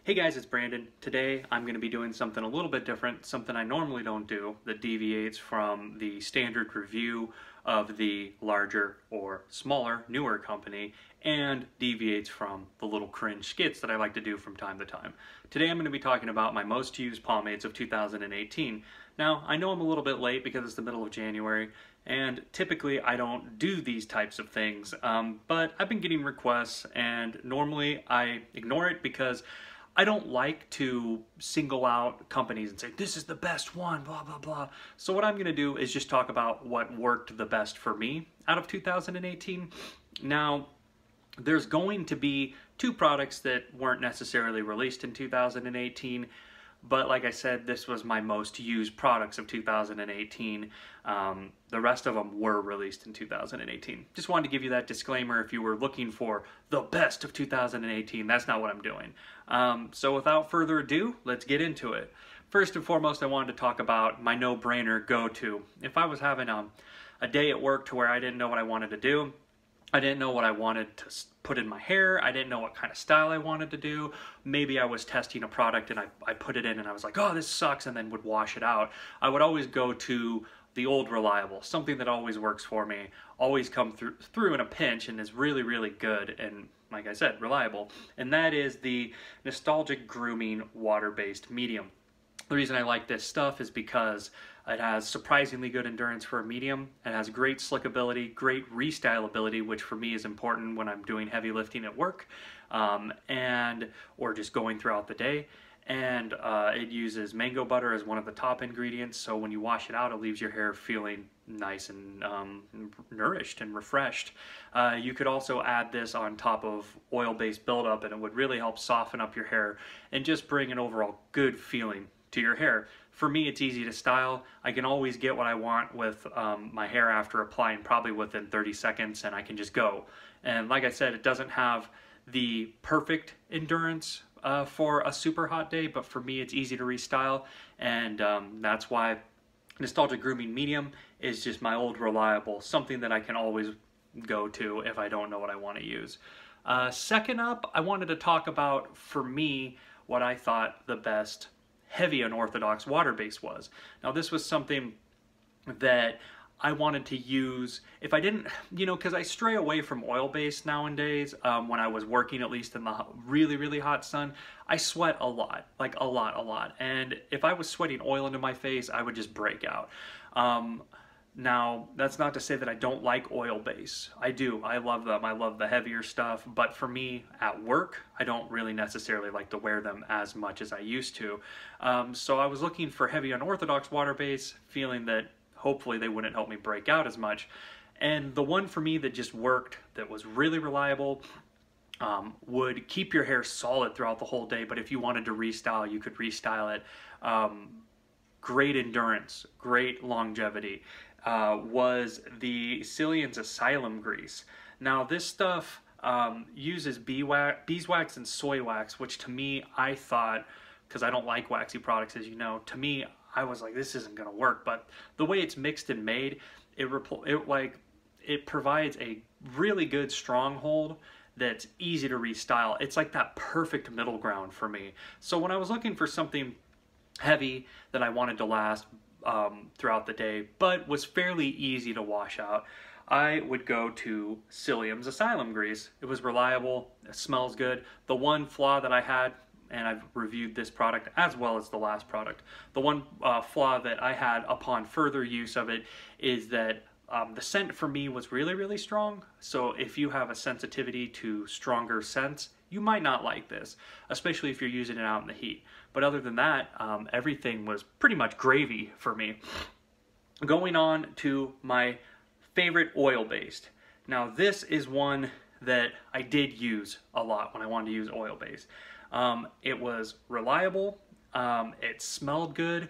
Hey guys, it's Brandon. Today I'm going to be doing something a little bit different, something I normally don't do that deviates from the standard review of the larger or smaller, newer company and deviates from the little cringe skits that I like to do from time to time. Today I'm going to be talking about my most used pomades of 2018. Now, I know I'm a little bit late because it's the middle of January, and typically I don't do these types of things, but I've been getting requests and normally I ignore it because I don't like to single out companies and say, this is the best one, blah, blah, blah. So what I'm going to do is just talk about what worked the best for me out of 2018. Now, there's going to be two products that weren't necessarily released in 2018, but like I said, this was my most used products of 2018. The rest of them were released in 2018. Just wanted to give you that disclaimer if you were looking for the best of 2018. That's not what I'm doing. So without further ado, let's get into it. First and foremost, I wanted to talk about my no-brainer go-to. If I was having a day at work to where I didn't know what I wanted to do, I didn't know what I wanted to put in my hair. I didn't know what kind of style I wanted to do. Maybe I was testing a product and I put it in and I was like, oh, this sucks, and then would wash it out. I would always go to the old reliable, something that always works for me, always come through in a pinch and is really, really good and, like I said, reliable. And that is the Nostalgic Grooming Water-Based Medium. The reason I like this stuff is because it has surprisingly good endurance for a medium. It has great slickability, great restylability, which for me is important when I'm doing heavy lifting at work or just going throughout the day. And it uses mango butter as one of the top ingredients, so when you wash it out, it leaves your hair feeling nice and nourished and refreshed. You could also add this on top of oil-based buildup, and it would really help soften up your hair and just bring an overall good feeling to your hair. For me, it's easy to style. I can always get what I want with my hair after applying, probably within 30 seconds, and I can just go. And like I said, it doesn't have the perfect endurance for a super hot day, but for me, it's easy to restyle, and that's why Nostalgic Grooming Medium is just my old reliable, something that I can always go to if I don't know what I want to use. Second up, I wanted to talk about, for me, what I thought the best heavy unorthodox water base was. Now, this was something that I wanted to use if I didn't, because I stray away from oil-based nowadays. When I was working, at least in the really, really hot sun, I sweat a lot, like a lot. And if I was sweating oil into my face, I would just break out. Now, that's not to say that I don't like oil-based. I do. I love them. I love the heavier stuff. But for me, at work, I don't really necessarily like to wear them as much as I used to. So I was looking for heavy unorthodox water base, feeling that hopefully they wouldn't help me break out as much. And the one for me that just worked, that was really reliable, would keep your hair solid throughout the whole day, but if you wanted to restyle, you could restyle it. Great endurance, great longevity, was the Cillian's Asylum Grease. Now this stuff uses beeswax and soy wax, which to me, I thought, because I don't like waxy products, as you know, to me, I was like, this isn't gonna work. But the way it's mixed and made, it provides a really good stronghold that's easy to restyle. It's like that perfect middle ground for me. So when I was looking for something heavy that I wanted to last throughout the day, but was fairly easy to wash out, I would go to Cillian's Asylum Grease. It was reliable, it smells good. The one flaw that I had, and I've reviewed this product as well as the last product, the one flaw that I had upon further use of it is that the scent for me was really, really strong. So if you have a sensitivity to stronger scents, you might not like this, especially if you're using it out in the heat. But other than that, everything was pretty much gravy for me. Going on to my favorite oil-based. Now this is one that I did use a lot when I wanted to use oil-based. It was reliable, it smelled good,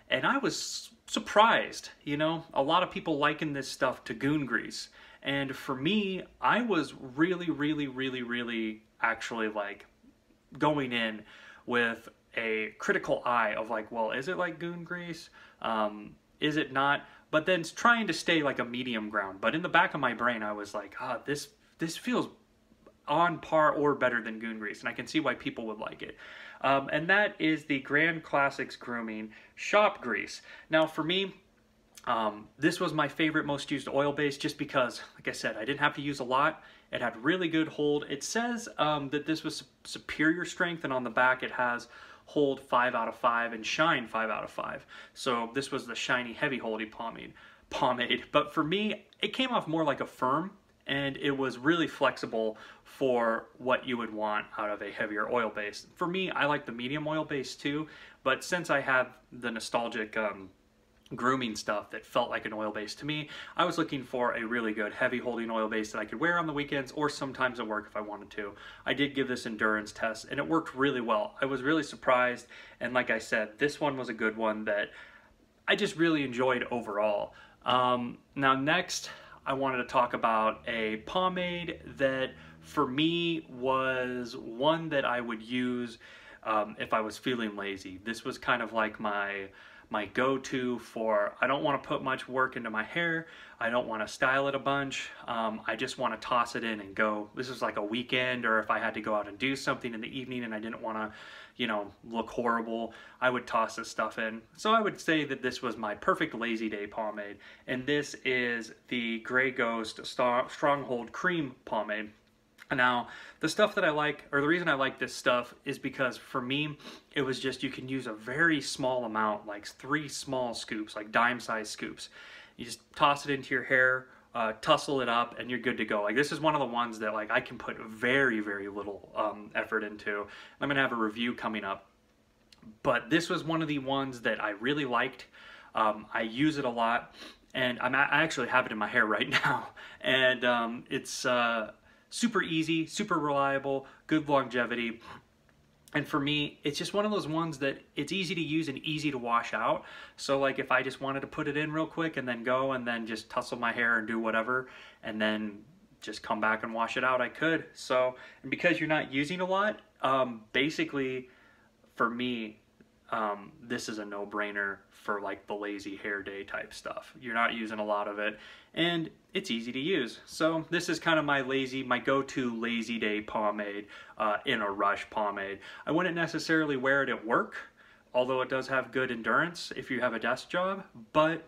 and I was surprised. A lot of people liken this stuff to goon grease, and for me, I was really actually like going in with a critical eye of like, well, is it like goon grease? Is it not? But then trying to stay like a medium ground. But in the back of my brain, I was like, this feels on par or better than Goon Grease, and I can see why people would like it. And that is the Grand Classics Grooming Shop Grease. Now for me, this was my favorite, most used oil base just because, like I said, I didn't have to use a lot. It had really good hold. It says that this was superior strength, and on the back it has hold 5 out of 5 and shine 5 out of 5. So this was the shiny, heavy holdy pomade. But for me, it came off more like a firm, and it was really flexible for what you would want out of a heavier oil base. For me, I like the medium oil base too, but since I have the nostalgic grooming stuff that felt like an oil base to me, I was looking for a really good heavy holding oil base that I could wear on the weekends or sometimes at work if I wanted to. I did give this endurance test and it worked really well. I was really surprised, and like I said, this one was a good one that I just really enjoyed overall. Now next, I wanted to talk about a pomade that for me was one that I would use if I was feeling lazy. This was kind of like my go-to for, I don't want to put much work into my hair, I don't want to style it a bunch, I just want to toss it in and go. This is like a weekend, or if I had to go out and do something in the evening and I didn't want to, you know, look horrible, I would toss this stuff in. So I would say that this was my perfect lazy day pomade, and this is the Grey Ghost Stronghold Cream Pomade. Now, the stuff that I like, or the reason I like this stuff, is because for me, it was just, you can use a very small amount, like 3 small scoops, like dime-sized scoops. You just toss it into your hair, tussle it up, and you're good to go. Like, this is one of the ones that like I can put very, very little effort into. I'm gonna have a review coming up, but this was one of the ones that I really liked. I use it a lot, and I actually have it in my hair right now, and it's super easy, super reliable, good longevity. And for me, it's just one of those ones that it's easy to use and easy to wash out. So like if I just wanted to put it in real quick and then go and then just tussle my hair and do whatever and then just come back and wash it out, I could. So, and because you're not using a lot, basically for me, this is a no-brainer for like the lazy hair day type stuff. You're not using a lot of it and it's easy to use. So this is kind of my go-to lazy day pomade, in a rush pomade. I wouldn't necessarily wear it at work, although it does have good endurance if you have a desk job, but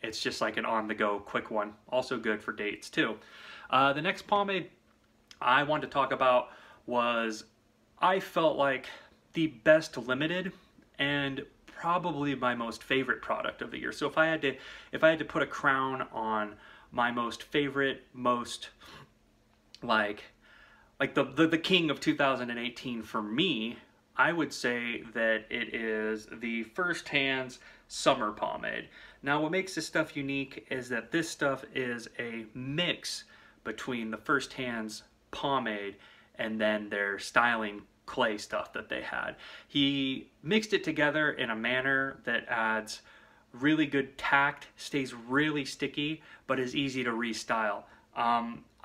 it's just like an on-the-go quick one. Also good for dates too. The next pomade I wanted to talk about was, I felt like, the best limited and probably my most favorite product of the year. So if I had to put a crown on my most favorite, most like the king of 2018 for me, I would say that it is the First Hands Summer Pomade. Now what makes this stuff unique is that this stuff is a mix between the First Hands pomade and then their styling clay stuff that they had. He mixed it together in a manner that adds really good tact, stays really sticky, but is easy to restyle.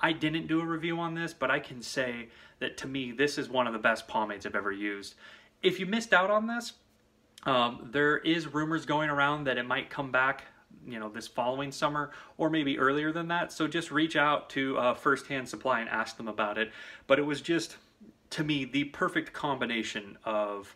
I didn't do a review on this, but I can say that to me, this is one of the best pomades I've ever used. If you missed out on this, there is rumors going around that it might come back, you know, this following summer or maybe earlier than that. So just reach out to First Hand Supply and ask them about it. But it was just, to me, the perfect combination of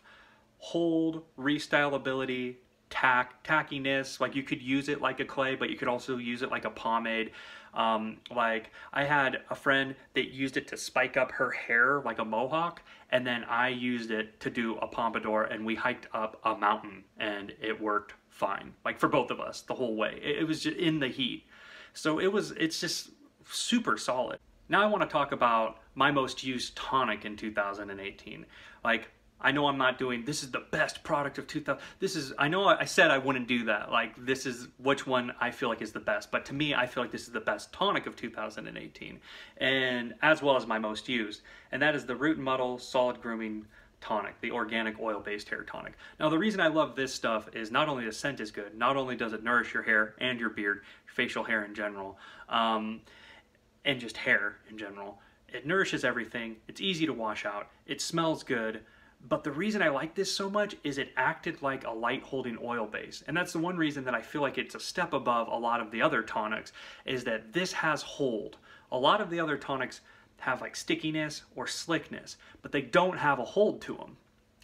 hold, restylability, tackiness. Like you could use it like a clay, but you could also use it like a pomade. Like I had a friend that used it to spike up her hair like a mohawk, and then I used it to do a pompadour, and we hiked up a mountain and it worked fine. Like for both of us the whole way. It was just in the heat. So it's just super solid. Now I want to talk about my most used tonic in 2018. Like, I know I'm not doing, this is the best product of 2000. I know I said I wouldn't do that. Like, this is which one I feel like is the best. But to me, I feel like this is the best tonic of 2018. And as well as my most used. And that is the Root and Muddle Solid Grooming Tonic, the organic oil-based hair tonic. Now, the reason I love this stuff is not only the scent is good, not only does it nourish your hair and your beard, facial hair in general, and just hair in general. It nourishes everything, it's easy to wash out, it smells good, but the reason I like this so much is it acted like a light holding oil base. And that's the one reason that I feel like it's a step above a lot of the other tonics, is that this has hold. A lot of the other tonics, have like stickiness or slickness, but they don't have a hold to them.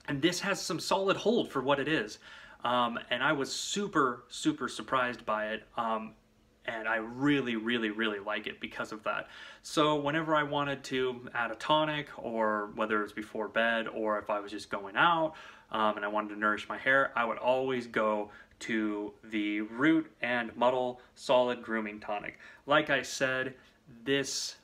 And this has some solid hold for what it is. And I was super surprised by it. And I really like it because of that. So whenever I wanted to add a tonic, or whether it's before bed, or if I was just going out and I wanted to nourish my hair, I would always go to the Root and Muddle Solid Grooming Tonic. Like I said,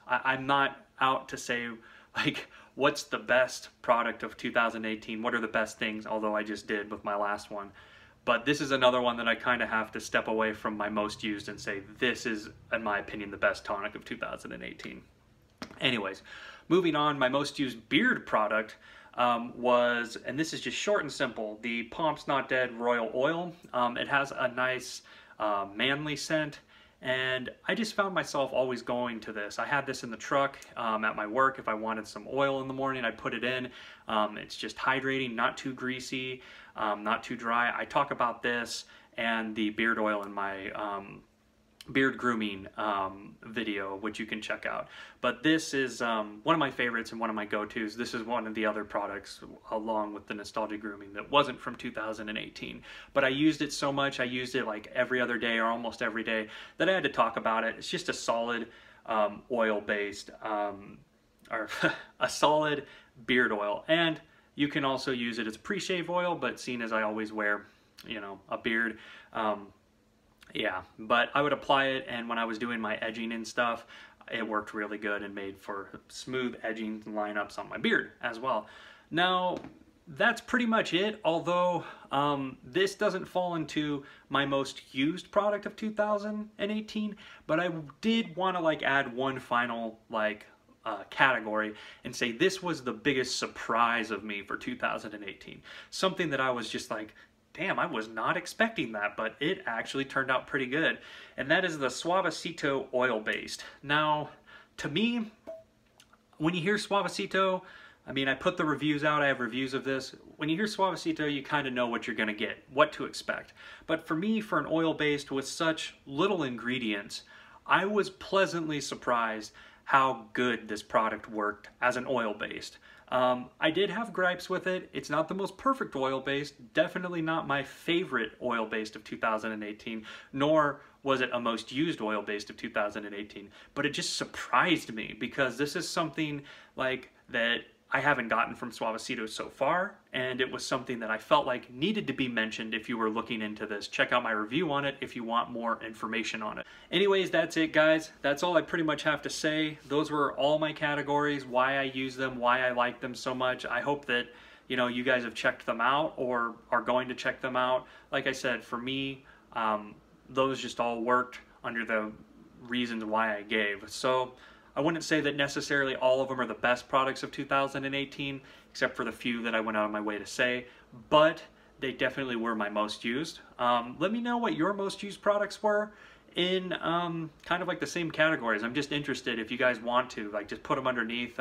I'm not out to say like what's the best product of 2018, what are the best things, although I just did with my last one. But this is another one that I kind of have to step away from my most used and say this is, in my opinion, the best tonic of 2018. Anyways, moving on, my most used beard product was, and this is just short and simple, the Pomp's Not Dead Royal Oil. It has a nice manly scent, and I just found myself always going to this. I had this in the truck at my work. If I wanted some oil in the morning, I'd put it in. It's just hydrating, not too greasy, not too dry. I talk about this and the beard oil in my beard grooming video, which you can check out. But this is one of my favorites and one of my go-tos. This is one of the other products along with the Nostalgia Grooming that wasn't from 2018. But I used it so much, I used it like every other day or almost every day, that I had to talk about it. It's just a solid oil-based, or a solid beard oil. And you can also use it as pre-shave oil, but seeing as I always wear, you know, a beard, yeah, but I would apply it, and when I was doing my edging and stuff, it worked really good and made for smooth edging lineups on my beard as well. Now, that's pretty much it, although this doesn't fall into my most used product of 2018, but I did want to like add one final like category and say this was the biggest surprise of me for 2018. Something that I was just like, damn, I was not expecting that, but it actually turned out pretty good. And that is the Suavecito oil-based. Now, to me, when you hear Suavecito, I mean, I put the reviews out, I have reviews of this. When you hear Suavecito, you kind of know what you're gonna get, what to expect. But for me, for an oil-based with such little ingredients, I was pleasantly surprised how good this product worked as an oil-based. I did have gripes with it. It's not the most perfect oil-based, definitely not my favorite oil-based of 2018, nor was it a most used oil-based of 2018, but it just surprised me because this is something like that I haven't gotten from Suavecito so far, and it was something that I felt like needed to be mentioned if you were looking into this. Check out my review on it if you want more information on it. Anyways, that's it, guys. That's all I pretty much have to say. Those were all my categories, why I use them, why I like them so much. I hope that, you know, you guys have checked them out or are going to check them out. Like I said, for me, those just all worked under the reasons why I gave. So I wouldn't say that necessarily all of them are the best products of 2018, except for the few that I went out of my way to say, but they definitely were my most used. Let me know what your most used products were in kind of like the same categories. I'm just interested if you guys want to, like, just put them underneath.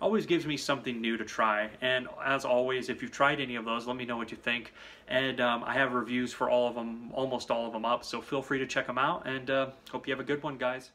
Always gives me something new to try. And as always, if you've tried any of those, let me know what you think. And I have reviews for all of them, almost all of them up, so feel free to check them out, and hope you have a good one, guys.